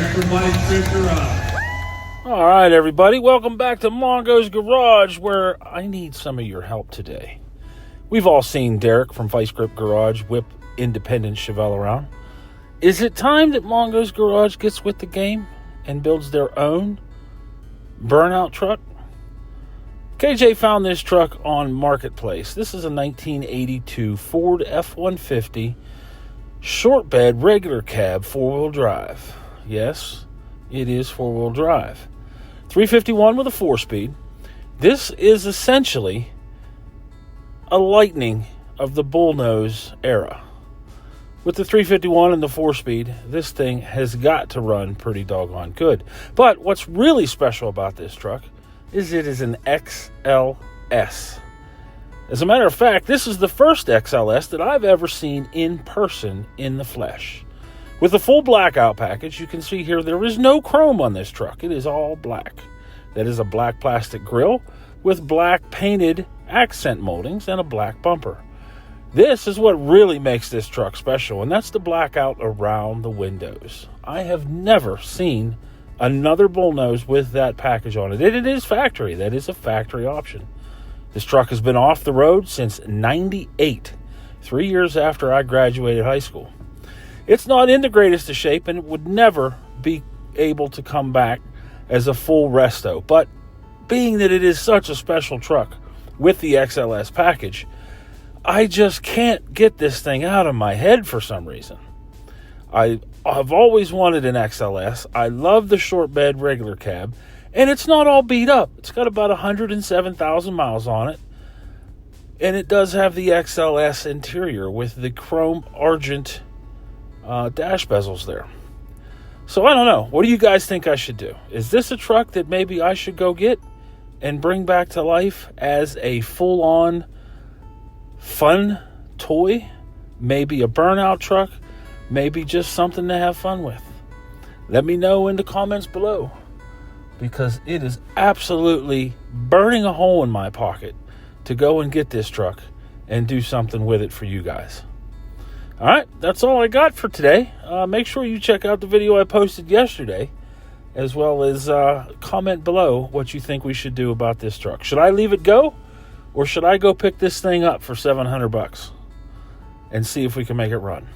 back from my garage. All right, everybody. Welcome back to Mongo's Garage, where I need some of your help today. We've all seen Derek from Vice Grip Garage whip independent Chevelle around. Is it time that Mongo's Garage gets with the game and builds their own burnout truck? KJ found this truck on Marketplace. This is a 1982 Ford F-150 short bed regular cab four-wheel drive. Yes, it is four-wheel drive. 351 with a 4-speed. This is essentially a lightning of the Bullnose era. With the 351 and the 4-speed, this thing has got to run pretty doggone good. But what's really special about this truck is it is an XLS. As a matter of fact, this is the first XLS that I've ever seen in person in the flesh. With the full blackout package, you can see here there is no chrome on this truck. It is all black. That is a black plastic grille with black painted accent moldings and a black bumper. This is what really makes this truck special, and that's the blackout around the windows. I have never seen another Bullnose with that package on it. It is factory. That is a factory option. This truck has been off the road since '98, 3 years after I graduated high school. It's not in the greatest of shape, and it would never be able to come back as a full resto. But being that it is such a special truck with the XLS package, I just can't get this thing out of my head for some reason. I've always wanted an XLS. I love the short bed regular cab, and it's not all beat up. It's got about 107,000 miles on it, and it does have the XLS interior with the chrome argent dash bezels there. So I don't know. What do you guys think I should do? Is this a truck that maybe I should go get and bring back to life as a full-on fun toy? Maybe a burnout truck? Maybe just something to have fun with? Let me know in the comments below, because it is absolutely burning a hole in my pocket to go and get this truck and do something with it for you guys. All right, that's all I got for today. Make sure you check out the video I posted yesterday, as well as comment below what you think we should do about this truck. Should I leave it go, or should I go pick this thing up for $700 and see if we can make it run?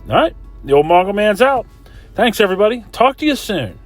All right, the old Mongo Man's out. Thanks, everybody. Talk to you soon.